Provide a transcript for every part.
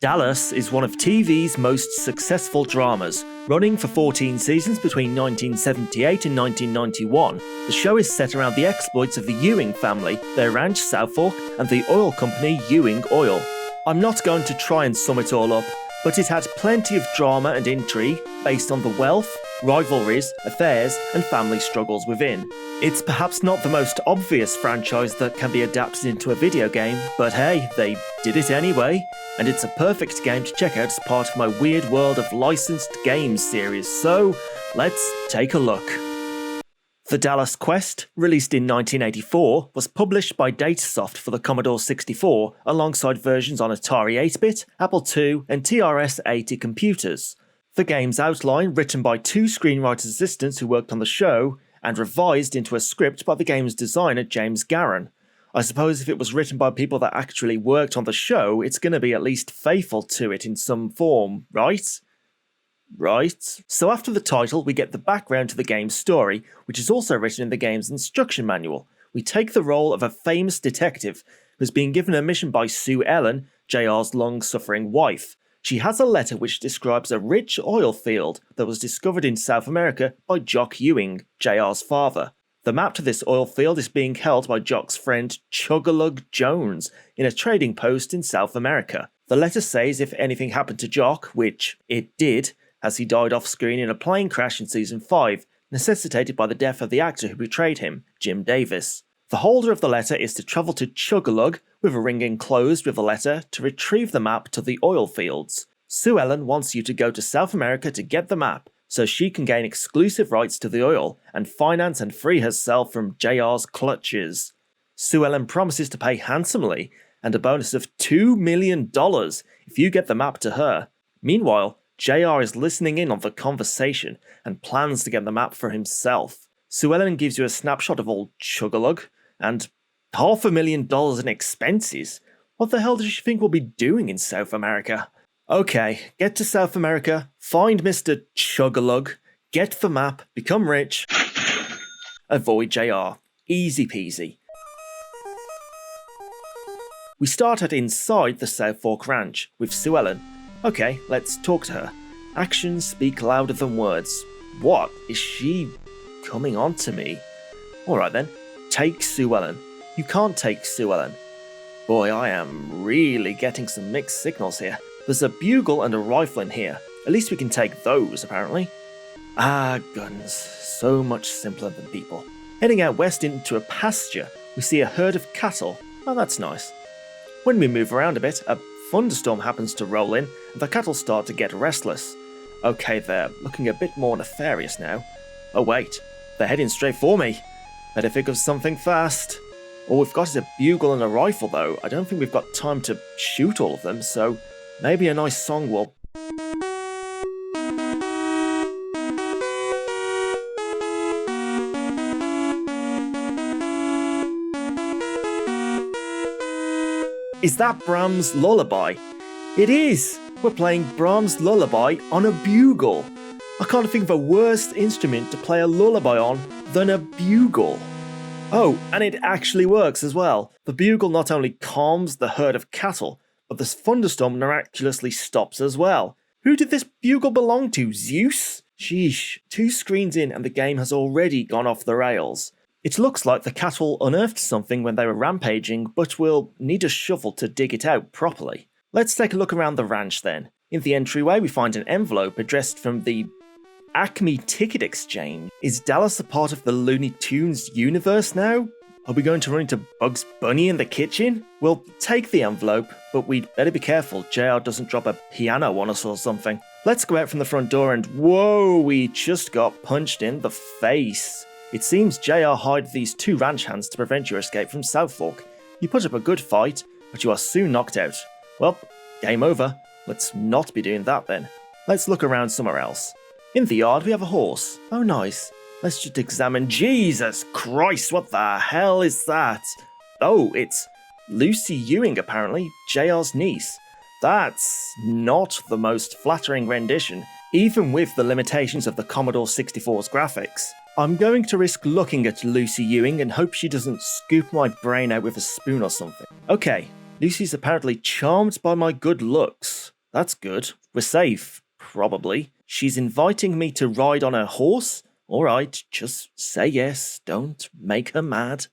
Dallas is one of TV's most successful dramas. Running for 14 seasons between 1978 and 1991, the show is set around the exploits of the Ewing family, their ranch Southfork, and the oil company Ewing Oil. I'm not going to try and sum it all up, but it had plenty of drama and intrigue based on the wealth, rivalries, affairs, and family struggles within. It's perhaps not the most obvious franchise that can be adapted into a video game, but hey, they did it anyway, and it's a perfect game to check out as part of my Weird World of Licensed Games series, so let's take a look. The Dallas Quest, released in 1984, was published by Datasoft for the Commodore 64 alongside versions on Atari 8-bit, Apple II, and TRS-80 computers. The game's outline, written by two screenwriter assistants who worked on the show, and revised into a script by the game's designer James Garron. I suppose if it was written by people that actually worked on the show, it's going to be at least faithful to it in some form, right? Right? So after the title, we get the background to the game's story, which is also written in the game's instruction manual. We take the role of a famous detective who's been given a mission by Sue Ellen, JR's long-suffering wife. She has a letter which describes a rich oil field that was discovered in South America by Jock Ewing, JR's father. The map to this oil field is being held by Jock's friend Chug-a-Lug Jones in a trading post in South America. The letter says if anything happened to Jock, which it did, as he died off-screen in a plane crash in Season 5, necessitated by the death of the actor who betrayed him, Jim Davis. The holder of the letter is to travel to Chug-a-Lug, with a ring enclosed with the letter, to retrieve the map to the oil fields. Sue Ellen wants you to go to South America to get the map, so she can gain exclusive rights to the oil, and finance and free herself from JR's clutches. Sue Ellen promises to pay handsomely, and a bonus of $2 million if you get the map to her. Meanwhile, JR is listening in on the conversation and plans to get the map for himself. Sue Ellen gives you a snapshot of old Chug-a-Lug and $500,000 in expenses. What the hell does she think we'll be doing in South America? Okay, get to South America, find Mr. Chug-a-Lug, get the map, become rich, avoid JR. Easy peasy. We start at inside the Southfork Ranch with Sue Ellen. Okay, let's talk to her. Actions speak louder than words. What? Is she coming on to me? Alright then, take Sue Ellen. You can't take Sue Ellen. Boy, I am really getting some mixed signals here. There's a bugle and a rifle in here. At least we can take those, apparently. Ah, guns. So much simpler than people. Heading out west into a pasture, we see a herd of cattle. Oh, that's nice. When we move around a bit, a thunderstorm happens to roll in, and the cattle start to get restless. Okay, they're looking a bit more nefarious now. Oh wait, they're heading straight for me. Better think of something fast. All we've got is a bugle and a rifle though. I don't think we've got time to shoot all of them, so maybe a nice song will... Is that Brahms' Lullaby? It is! We're playing Brahms' Lullaby on a bugle. I can't think of a worse instrument to play a lullaby on than a bugle. Oh, and it actually works as well. The bugle not only calms the herd of cattle, but the thunderstorm miraculously stops as well. Who did this bugle belong to, Zeus? Sheesh, 2 screens in and the game has already gone off the rails. It looks like the cattle unearthed something when they were rampaging, but we'll need a shovel to dig it out properly. Let's take a look around the ranch then. In the entryway we find an envelope addressed from the Acme Ticket Exchange. Is Dallas a part of the Looney Tunes universe now? Are we going to run into Bugs Bunny in the kitchen? We'll take the envelope, but we'd better be careful JR doesn't drop a piano on us or something. Let's go out from the front door and whoa, we just got punched in the face. It seems JR hired these 2 ranch hands to prevent your escape from Southfork. You put up a good fight, but you are soon knocked out. Well, game over. Let's not be doing that then. Let's look around somewhere else. In the yard we have a horse. Oh nice. Let's just examine... Jesus Christ, what the hell is that? Oh, it's Lucy Ewing apparently, JR's niece. That's not the most flattering rendition, even with the limitations of the Commodore 64's graphics. I'm going to risk looking at Lucy Ewing and hope she doesn't scoop my brain out with a spoon or something. Okay, Lucy's apparently charmed by my good looks. That's good. We're safe. Probably. She's inviting me to ride on her horse? Alright, just say yes. Don't make her mad.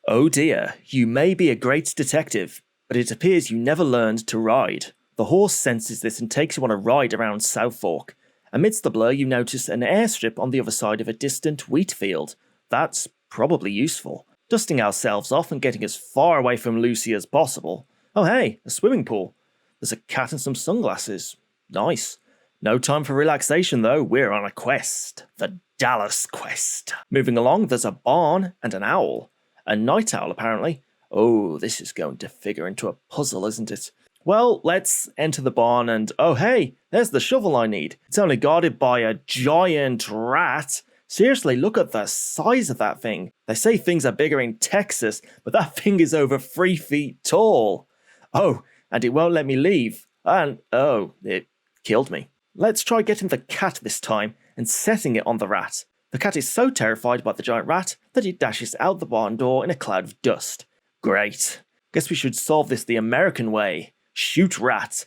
Oh dear, you may be a great detective, but it appears you never learned to ride. The horse senses this and takes you on a ride around Southfork. Amidst the blur, you notice an airstrip on the other side of a distant wheat field. That's probably useful. Dusting ourselves off and getting as far away from Lucy as possible. Oh hey, a swimming pool. There's a cat and some sunglasses. Nice. No time for relaxation though, we're on a quest. The Dallas quest. Moving along, there's a barn and an owl. A night owl, apparently. Oh, this is going to figure into a puzzle, isn't it? Well, let's enter the barn and, oh hey, there's the shovel I need. It's only guarded by a giant rat. Seriously, look at the size of that thing. They say things are bigger in Texas, but that thing is over 3 feet tall. Oh, and it won't let me leave. And, oh, it killed me. Let's try getting the cat this time and setting it on the rat. The cat is so terrified by the giant rat that it dashes out the barn door in a cloud of dust. Great. Guess we should solve this the American way. Shoot rat.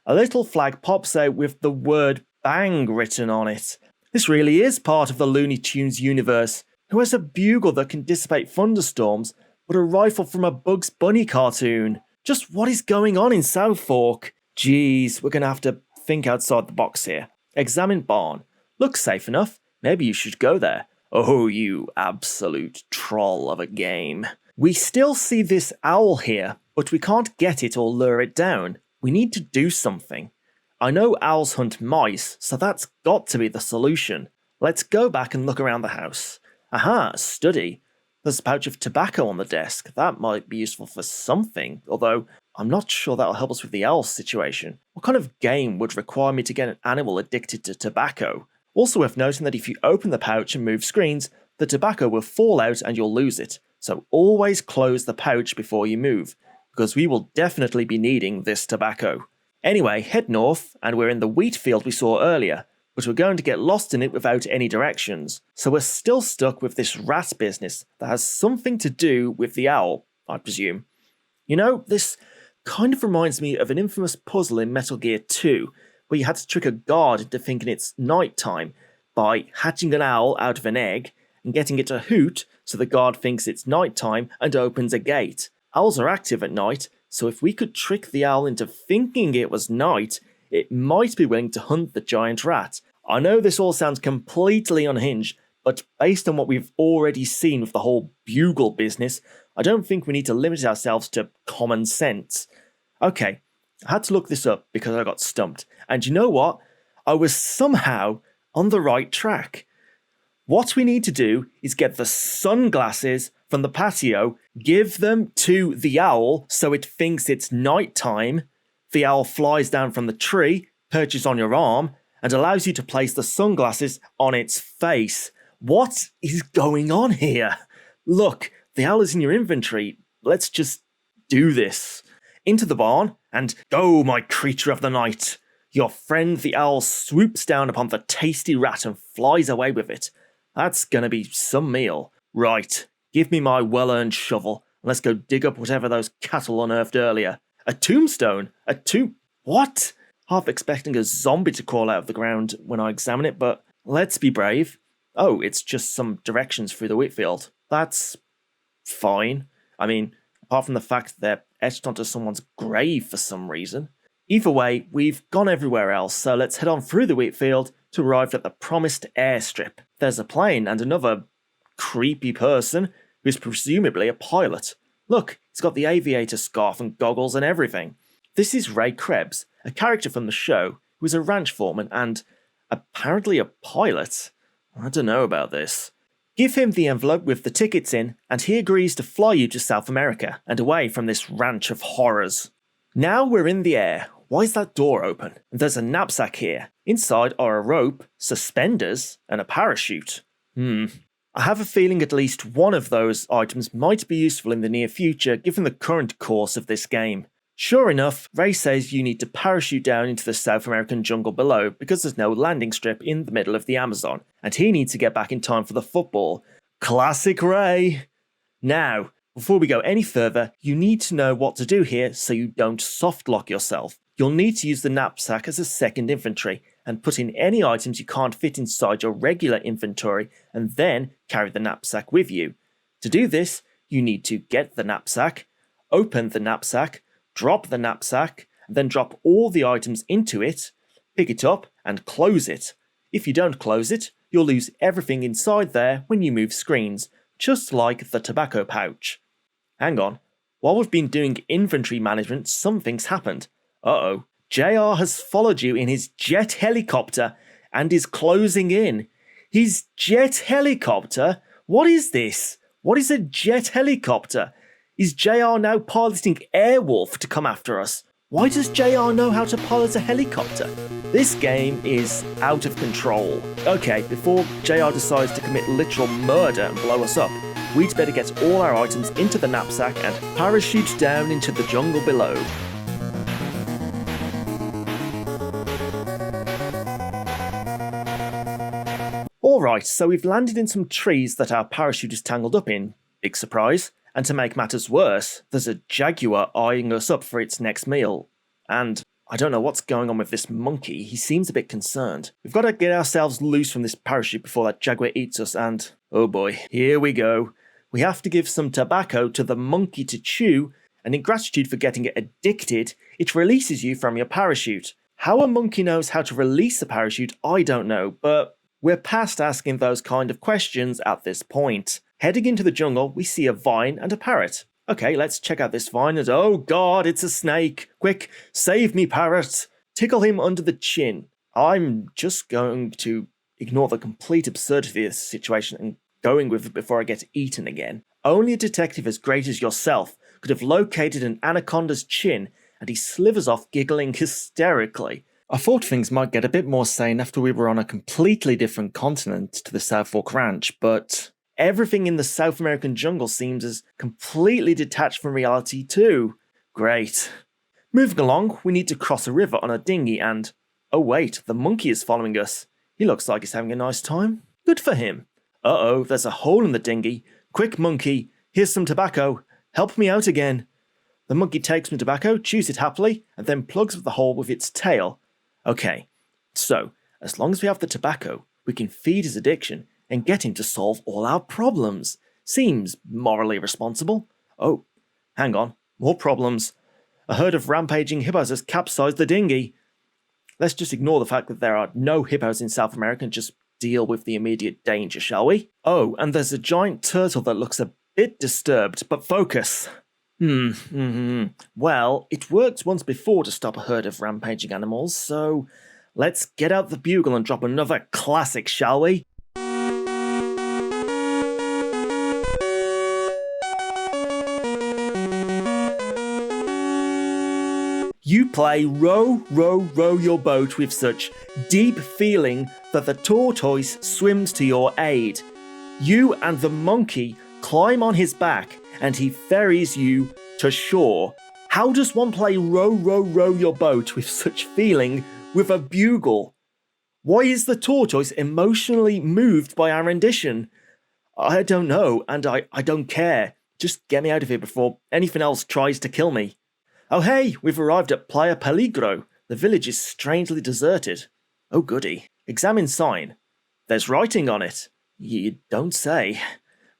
A little flag pops out with the word bang written on it. This really is part of the Looney Tunes universe. Who has a bugle that can dissipate thunderstorms, but a rifle from a Bugs Bunny cartoon? Just what is going on in Southfork? Geez, we're going to have to think outside the box here. Examine barn. Looks safe enough. Maybe you should go there. Oh, you absolute troll of a game. We still see this owl here, but we can't get it or lure it down. We need to do something. I know owls hunt mice, so that's got to be the solution. Let's go back and look around the house. Aha, a study. There's a pouch of tobacco on the desk. That might be useful for something, although I'm not sure that'll help us with the owl situation. What kind of game would require me to get an animal addicted to tobacco? Also worth noting that if you open the pouch and move screens, the tobacco will fall out and you'll lose it. So always close the pouch before you move, because we will definitely be needing this tobacco. Anyway, head north, and we're in the wheat field we saw earlier, but we're going to get lost in it without any directions. So we're still stuck with this rat business that has something to do with the owl, I presume. You know, this kind of reminds me of an infamous puzzle in Metal Gear 2, where you had to trick a guard into thinking it's night time by hatching an owl out of an egg and getting it to hoot so the guard thinks it's night time and opens a gate. Owls are active at night, so if we could trick the owl into thinking it was night, it might be willing to hunt the giant rat. I know this all sounds completely unhinged, but based on what we've already seen with the whole bugle business, I don't think we need to limit ourselves to common sense. Okay, I had to look this up because I got stumped. And you know what? I was somehow on the right track. What we need to do is get the sunglasses from the patio, give them to the owl so it thinks it's nighttime. The owl flies down from the tree, perches on your arm, and allows you to place the sunglasses on its face. What is going on here? Look, the owl is in your inventory. Let's just do this. Into the barn, and go, my creature of the night. Your friend the owl swoops down upon the tasty rat and flies away with it. That's gonna be some meal. Right, give me my well-earned shovel, and let's go dig up whatever those cattle unearthed earlier. A tombstone? What? Half expecting a zombie to crawl out of the ground when I examine it, but let's be brave. Oh, it's just some directions through the wheat field. That's fine. I mean, apart from the fact they're etched onto someone's grave for some reason. Either way, we've gone everywhere else, so let's head on through the wheat field to arrive at the promised airstrip. There's a plane and another creepy person who's presumably a pilot. Look, he's got the aviator scarf and goggles and everything. This is Ray Krebs, a character from the show who is a ranch foreman and apparently a pilot. I don't know about this. Give him the envelope with the tickets in, and he agrees to fly you to South America and away from this ranch of horrors. Now we're in the air. Why is that door open? There's a knapsack here. Inside are a rope, suspenders, and a parachute. I have a feeling at least one of those items might be useful in the near future given the current course of this game. Sure enough, Ray says you need to parachute down into the South American jungle below because there's no landing strip in the middle of the Amazon, and he needs to get back in time for the football. Classic Ray! Now, before we go any further, you need to know what to do here so you don't softlock yourself. You'll need to use the knapsack as a second inventory and put in any items you can't fit inside your regular inventory and then carry the knapsack with you. To do this, you need to get the knapsack, open the knapsack, drop the knapsack, and then drop all the items into it, pick it up and close it. If you don't close it, you'll lose everything inside there when you move screens, just like the tobacco pouch. Hang on, while we've been doing inventory management, something's happened. Uh-oh, JR has followed you in his jet helicopter and is closing in. His jet helicopter? What is this? What is a jet helicopter? Is JR now piloting Airwolf to come after us? Why does JR know how to pilot a helicopter? This game is out of control. Okay, before JR decides to commit literal murder and blow us up, we'd better get all our items into the knapsack and parachute down into the jungle below. Alright, so we've landed in some trees that our parachute is tangled up in. Big surprise. And to make matters worse, there's a jaguar eyeing us up for its next meal. And I don't know what's going on with this monkey, he seems a bit concerned. We've got to get ourselves loose from this parachute before that jaguar eats us and, oh boy, here we go. We have to give some tobacco to the monkey to chew, and in gratitude for getting it addicted, it releases you from your parachute. How a monkey knows how to release a parachute, I don't know, but we're past asking those kind of questions at this point. Heading into the jungle, we see a vine and a parrot. Okay, let's check out this vine and oh god, it's a snake. Quick, save me, parrot. Tickle him under the chin. I'm just going to ignore the complete absurdity of this situation and going with it before I get eaten again. Only a detective as great as yourself could have located an anaconda's chin, and he slithers off giggling hysterically. I thought things might get a bit more sane after we were on a completely different continent to the Southfork ranch, but everything in the South American jungle seems as completely detached from reality too. Great. Moving along, we need to cross a river on a dinghy and... oh wait, the monkey is following us. He looks like he's having a nice time. Good for him. Uh-oh, there's a hole in the dinghy. Quick, monkey, here's some tobacco. Help me out again. The monkey takes some tobacco, chews it happily, and then plugs the hole with its tail. Okay, so, as long as we have the tobacco, we can feed his addiction and get him to solve all our problems. Seems morally responsible. Oh, hang on, more problems. A herd of rampaging hippos has capsized the dinghy. Let's just ignore the fact that there are no hippos in South America and just deal with the immediate danger, shall we? Oh, and there's a giant turtle that looks a bit disturbed, but focus. Well, it worked once before to stop a herd of rampaging animals, so let's get out the bugle and drop another classic, shall we? You play row, row, row your boat with such deep feeling that the tortoise swims to your aid. You and the monkey climb on his back and he ferries you to shore. How does one play row, row, row your boat with such feeling with a bugle? Why is the tortoise emotionally moved by our rendition? I don't know, and I don't care. Just get me out of here before anything else tries to kill me. Oh hey, we've arrived at Playa Peligro. The village is strangely deserted. Oh goody. Examine sign. There's writing on it. You don't say.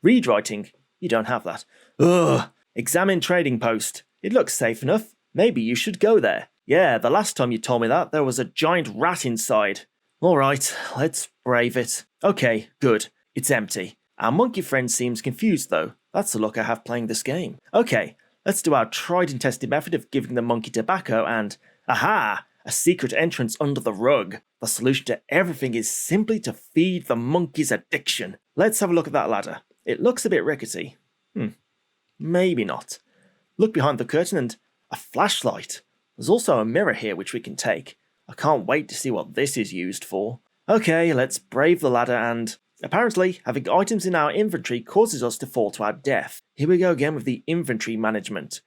Read writing. You don't have that. Ugh. Examine trading post. It looks safe enough. Maybe you should go there. Yeah, the last time you told me that, there was a giant rat inside. Alright, let's brave it. Okay, good. It's empty. Our monkey friend seems confused though. That's the look I have playing this game. Okay, let's do our tried and tested method of giving the monkey tobacco and... aha! A secret entrance under the rug. The solution to everything is simply to feed the monkey's addiction. Let's have a look at that ladder. It looks a bit rickety. Maybe not. Look behind the curtain and a flashlight. There's also a mirror here which we can take. I can't wait to see what this is used for. Okay, let's brave the ladder and... apparently, having items in our inventory causes us to fall to our death. Here we go again with the inventory management.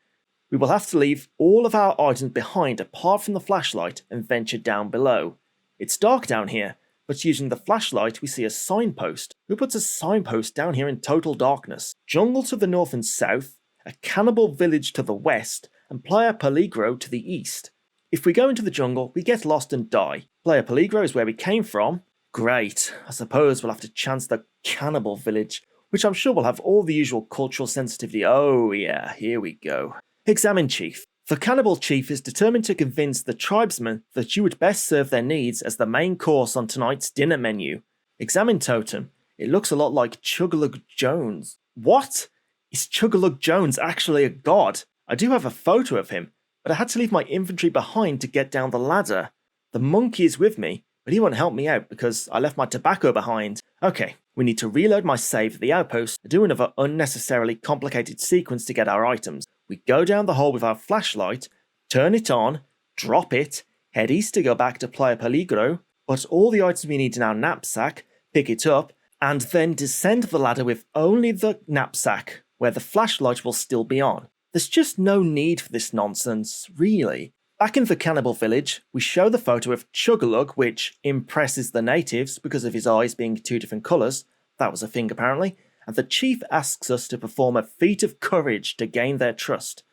We will have to leave all of our items behind apart from the flashlight and venture down below. It's dark down here, but using the flashlight we see a signpost. Who puts a signpost down here in total darkness? Jungle to the north and south, a cannibal village to the west, and Playa Peligro to the east. If we go into the jungle, we get lost and die. Playa Peligro is where we came from. Great. I suppose we'll have to chance the cannibal village, which I'm sure will have all the usual cultural sensitivity. Oh yeah, here we go. Examine Chief. The cannibal chief is determined to convince the tribesmen that you would best serve their needs as the main course on tonight's dinner menu. Examine Totem. It looks a lot like Chugalug Jones. What? Is Chugalug Jones actually a god? I do have a photo of him, but I had to leave my inventory behind to get down the ladder. The monkey is with me, but he won't help me out because I left my tobacco behind. Okay, we need to reload my save at the outpost and do another unnecessarily complicated sequence to get our items. We go down the hole with our flashlight, turn it on, drop it, head east to go back to Playa Peligro, put all the items we need in our knapsack, pick it up, and then descend the ladder with only the knapsack, where the flashlight will still be on. There's just no need for this nonsense, really. Back in the cannibal village, we show the photo of Chugalug, which impresses the natives because of his eyes being two different colours. That was a thing apparently. And the chief asks us to perform a feat of courage to gain their trust.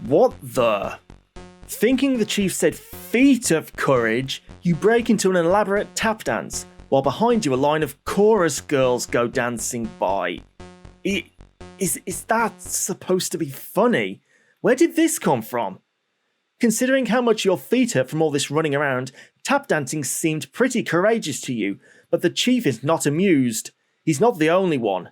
What the? Thinking the chief said feat of courage, you break into an elaborate tap dance, while behind you a line of chorus girls go dancing by. Is that supposed to be funny? Where did this come from? Considering how much your feet hurt from all this running around, tap dancing seemed pretty courageous to you, but the chief is not amused. He's not the only one.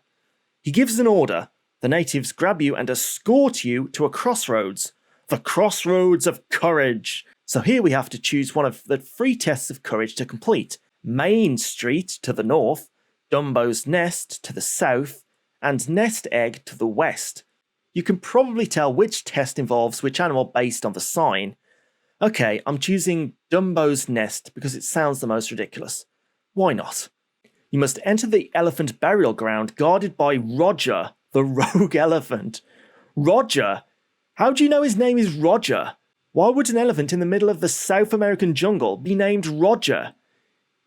He gives an order. The natives grab you and escort you to a crossroads. The crossroads of courage. So here we have to choose one of the 3 tests of courage to complete. Main Street to the north, Dumbo's Nest to the south, and Nest Egg to the west. You can probably tell which test involves which animal based on the sign. Okay, I'm choosing Dumbo's Nest because it sounds the most ridiculous. Why not? You must enter the elephant burial ground guarded by Roger, the rogue elephant. Roger? How do you know his name is Roger? Why would an elephant in the middle of the South American jungle be named Roger?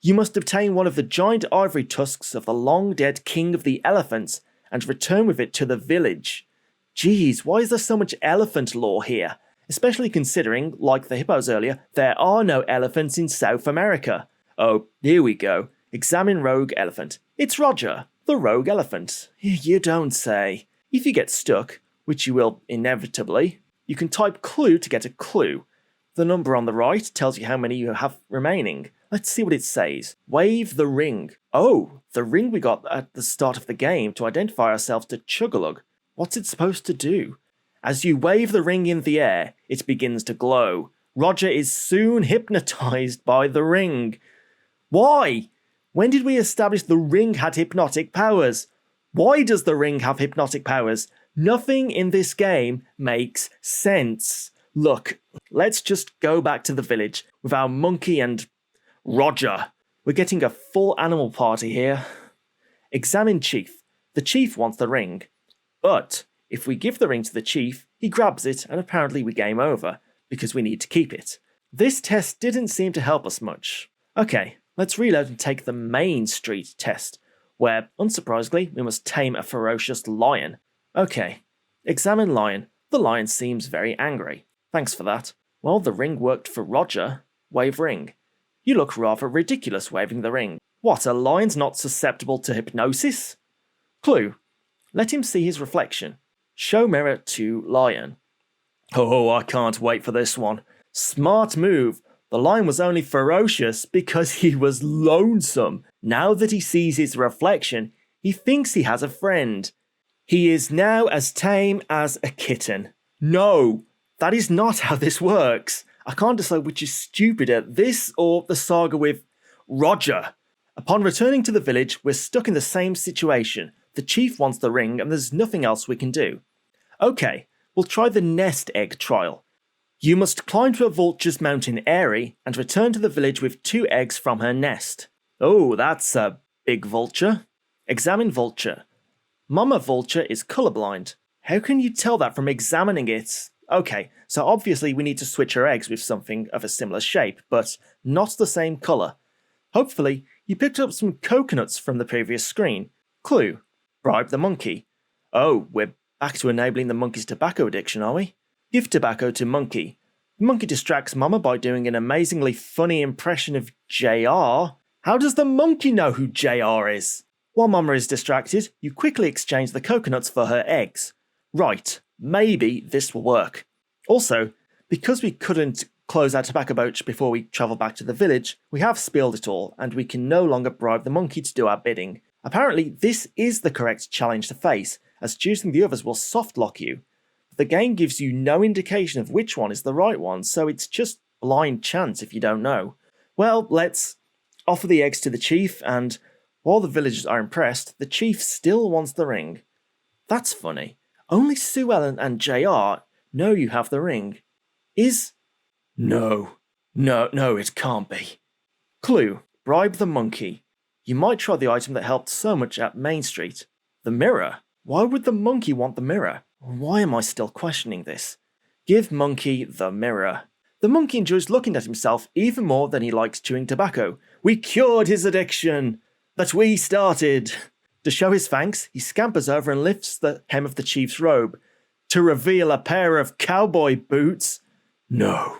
You must obtain one of the giant ivory tusks of the long-dead king of the elephants and return with it to the village. Geez, why is there so much elephant lore here? Especially considering, like the hippos earlier, there are no elephants in South America. Oh, here we go. Examine rogue elephant. It's Roger, the rogue elephant. You don't say. If you get stuck, which you will inevitably, you can type clue to get a clue. The number on the right tells you how many you have remaining. Let's see what it says. Wave the ring. Oh, the ring we got at the start of the game to identify ourselves to Chugalug. What's it supposed to do? As you wave the ring in the air, it begins to glow. Roger is soon hypnotized by the ring. Why? When did we establish the ring had hypnotic powers? Why does the ring have hypnotic powers? Nothing in this game makes sense. Look, let's just go back to the village with our monkey and Roger. We're getting a full animal party here. Examine Chief. The chief wants the ring. But if we give the ring to the chief, he grabs it and apparently we game over, because we need to keep it. This test didn't seem to help us much. Okay, let's reload and take the Main Street test, where, unsurprisingly, we must tame a ferocious lion. Okay, examine lion. The lion seems very angry. Thanks for that. Well, the ring worked for Roger. Wave ring. You look rather ridiculous waving the ring. What, a lion's not susceptible to hypnosis? Clue. Let him see his reflection. Show mirror to lion. Oh, I can't wait for this one. Smart move. The lion was only ferocious because he was lonesome. Now that he sees his reflection, he thinks he has a friend. He is now as tame as a kitten. No, that is not how this works. I can't decide which is stupider, this or the saga with Roger. Upon returning to the village, we're stuck in the same situation. The chief wants the ring and there's nothing else we can do. Okay, we'll try the nest egg trial. You must climb to a vulture's mountain eyrie and return to the village with 2 eggs from her nest. Oh, that's a big vulture. Examine vulture. Mama vulture is colorblind. How can you tell that from examining it? Okay, so obviously we need to switch her eggs with something of a similar shape, but not the same color. Hopefully, you picked up some coconuts from the previous screen. Clue: bribe the monkey. Oh, we're back to enabling the monkey's tobacco addiction, are we? Give tobacco to monkey. The monkey distracts Mama by doing an amazingly funny impression of JR. How does the monkey know who JR is? While Mama is distracted, you quickly exchange the coconuts for her eggs. Right, maybe this will work. Also, because we couldn't close our tobacco pouch before we travel back to the village, we have spilled it all, and we can no longer bribe the monkey to do our bidding. Apparently, this is the correct challenge to face, as choosing the others will softlock you. The game gives you no indication of which one is the right one, so it's just blind chance if you don't know. Well, let's offer the eggs to the chief, and while the villagers are impressed, the chief still wants the ring. That's funny. Only Sue Ellen and JR know you have the ring. No, it can't be. Clue: bribe the monkey. You might try the item that helped so much at Main Street. The mirror. Why would the monkey want the mirror? Why am I still questioning this? Give monkey the mirror. The monkey enjoys looking at himself even more than he likes chewing tobacco. We cured his addiction! But we started! To show his thanks, he scampers over and lifts the hem of the chief's robe to reveal a pair of cowboy boots. No,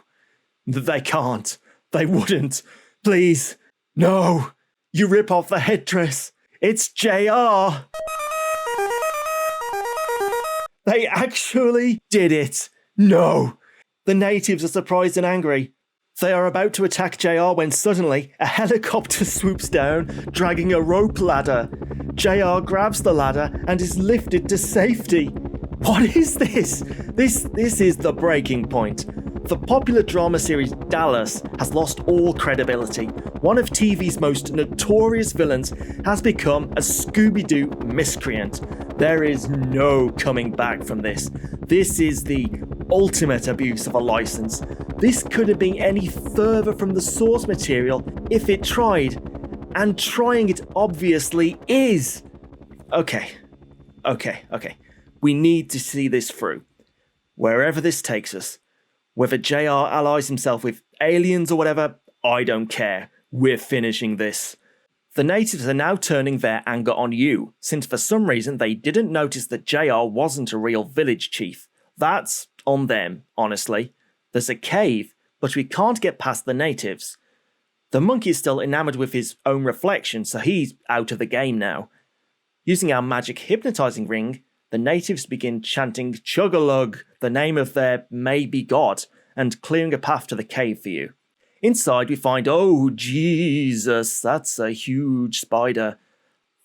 they can't. They wouldn't. Please, no. You rip off the headdress. It's JR. They actually did it. No. The natives are surprised and angry. They are about to attack JR when suddenly a helicopter swoops down, dragging a rope ladder. JR grabs the ladder and is lifted to safety. What is this? This is the breaking point. The popular drama series Dallas has lost all credibility. One of TV's most notorious villains has become a Scooby-Doo miscreant. There is no coming back from this. This is the ultimate abuse of a license. This couldn't be any further from the source material if it tried. And trying it obviously is. Okay. We need to see this through. Wherever this takes us. Whether JR allies himself with aliens or whatever, I don't care. We're finishing this. The natives are now turning their anger on you, since for some reason they didn't notice that JR wasn't a real village chief. That's on them, honestly. There's a cave, but we can't get past the natives. The monkey is still enamored with his own reflection, so he's out of the game now. Using our magic hypnotizing ring, the natives begin chanting Chug-a-Lug, the name of their maybe god, and clearing a path to the cave for you. Inside we find, oh Jesus, that's a huge spider.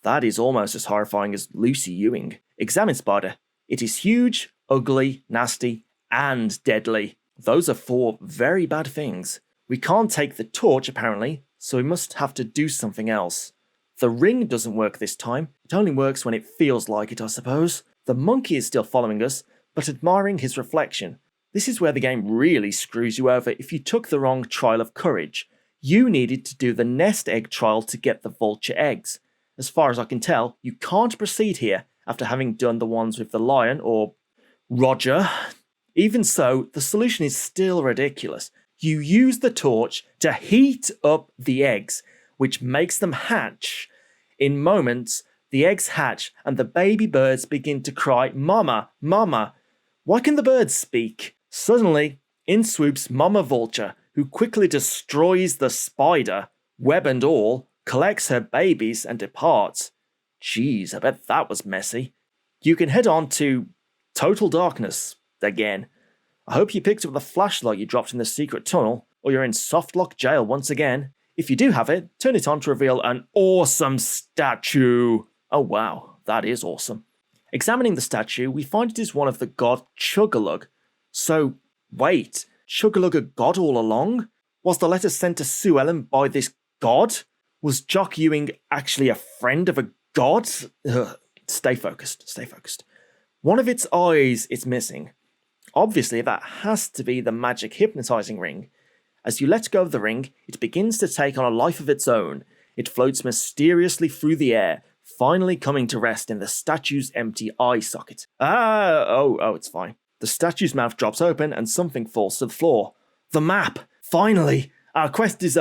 That is almost as horrifying as Lucy Ewing. Examine spider. It is huge, ugly, nasty, and deadly. Those are 4 very bad things. We can't take the torch apparently, so we must have to do something else. The ring doesn't work this time. It only works when it feels like it, I suppose. The monkey is still following us, but admiring his reflection. This is where the game really screws you over if you took the wrong trial of courage. You needed to do the nest egg trial to get the vulture eggs. As far as I can tell, you can't proceed here after having done the ones with the lion or Roger. Even so, the solution is still ridiculous. You use the torch to heat up the eggs, which makes them hatch. In moments, the eggs hatch and the baby birds begin to cry, Mama, Mama. Why can the birds speak? Suddenly, in swoops Mama Vulture, who quickly destroys the spider, web and all, collects her babies and departs. Jeez, I bet that was messy. You can head on to total darkness again. I hope you picked up the flashlight you dropped in the secret tunnel, or you're in softlock jail once again. If you do have it, turn it on to reveal an awesome statue. Oh wow, that is awesome. Examining the statue, we find it is one of the god Chug-a-Lug. So, wait, Chug-a-Lug a god all along? Was the letter sent to Sue Ellen by this god? Was Jock Ewing actually a friend of a god? Ugh. Stay focused. One of its eyes is missing. Obviously, that has to be the magic hypnotizing ring. As you let go of the ring, it begins to take on a life of its own. It floats mysteriously through the air, finally coming to rest in the statue's empty eye socket. It's fine. The statue's mouth drops open and something falls to the floor. The map! Finally! Our quest is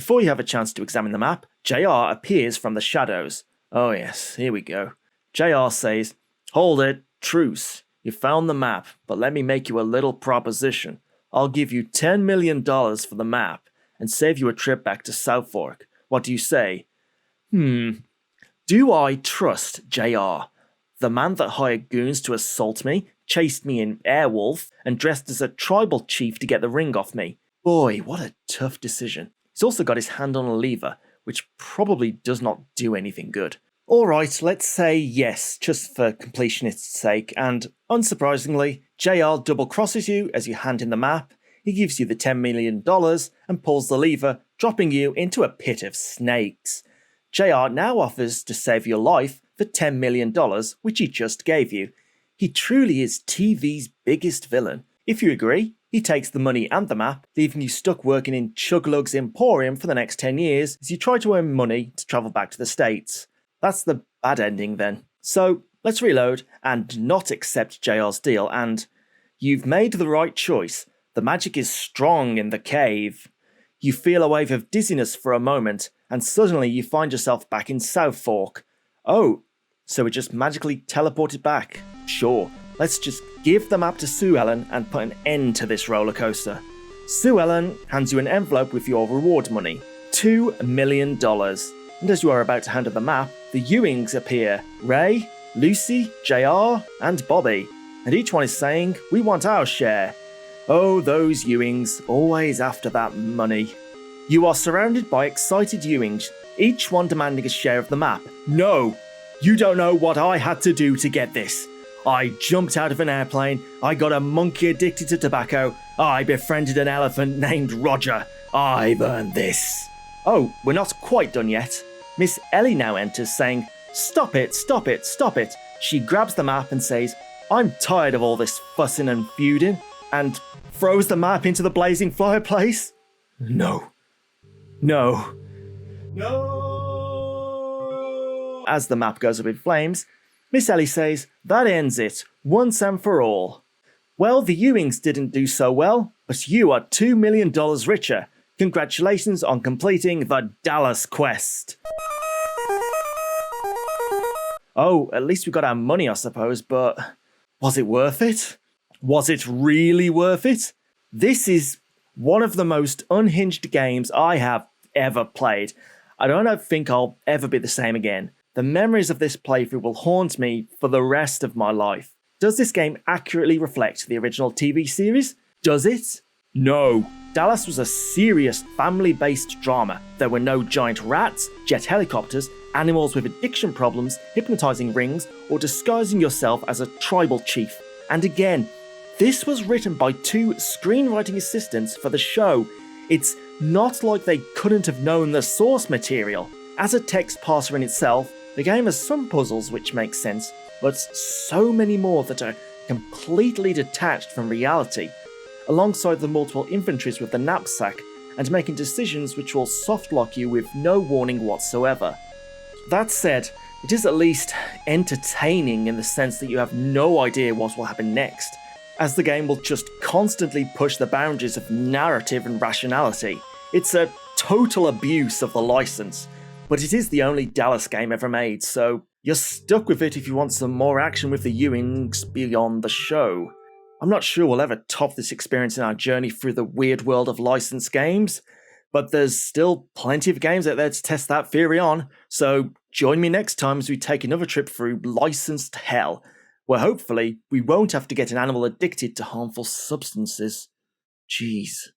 Before you have a chance to examine the map, JR appears from the shadows. Oh yes, here we go. JR says, "Hold it, truce. You found the map, but let me make you a little proposition. I'll give you $10 million for the map and save you a trip back to Southfork. What do you say?" Do I trust JR? The man that hired goons to assault me, chased me in Airwolf, and dressed as a tribal chief to get the ring off me. Boy, what a tough decision. He's also got his hand on a lever, which probably does not do anything good. Alright, let's say yes, just for completionist's sake, and unsurprisingly, JR double crosses you as you hand in the map, he gives you the $10 million and pulls the lever, dropping you into a pit of snakes. JR now offers to save your life for $10 million, which he just gave you. He truly is TV's biggest villain. If you agree, he takes the money and the map, leaving you stuck working in Chuglug's Emporium for the next 10 years as you try to earn money to travel back to the States. That's the bad ending then. So let's reload and not accept JR's deal, and you've made the right choice. The magic is strong in the cave. You feel a wave of dizziness for a moment, and suddenly you find yourself back in Southfork. Oh, so we just magically teleported back. Sure, let's just give the map to Sue Ellen and put an end to this roller coaster. Sue Ellen hands you an envelope with your reward money, $2 million. And as you are about to hand her the map, the Ewings appear. Ray, Lucy, JR, and Bobby. And each one is saying, "We want our share." Oh, those Ewings, always after that money. You are surrounded by excited Ewings, each one demanding a share of the map. No, you don't know what I had to do to get this. I jumped out of an airplane, I got a monkey addicted to tobacco, I befriended an elephant named Roger. I've earned this. Oh, we're not quite done yet. Miss Ellie now enters saying, "Stop it, stop it, stop it." She grabs the map and says, "I'm tired of all this fussing and feuding," and throws the map into the blazing fireplace. No. No. No. As the map goes up in flames, Miss Ellie says, "That ends it, once and for all." Well, the Ewings didn't do so well, but you are $2 million richer. Congratulations on completing the Dallas quest. Oh, at least we got our money, I suppose, but was it worth it? Was it really worth it? This is one of the most unhinged games I have ever played. I don't think I'll ever be the same again. The memories of this playthrough will haunt me for the rest of my life. Does this game accurately reflect the original TV series? Does it? No. Dallas was a serious family-based drama. There were no giant rats, jet helicopters, animals with addiction problems, hypnotizing rings, or disguising yourself as a tribal chief. And again, this was written by 2 screenwriting assistants for the show. It's not like they couldn't have known the source material. As a text parser in itself, the game has some puzzles which make sense, but so many more that are completely detached from reality, alongside the multiple inventories with the knapsack, and making decisions which will softlock you with no warning whatsoever. That said, it is at least entertaining in the sense that you have no idea what will happen next, as the game will just constantly push the boundaries of narrative and rationality. It's a total abuse of the license, but it is the only Dallas game ever made, so you're stuck with it if you want some more action with the Ewings beyond the show. I'm not sure we'll ever top this experience in our journey through the weird world of licensed games, but there's still plenty of games out there to test that theory on, so join me next time as we take another trip through licensed hell, where hopefully we won't have to get an animal addicted to harmful substances. Jeez.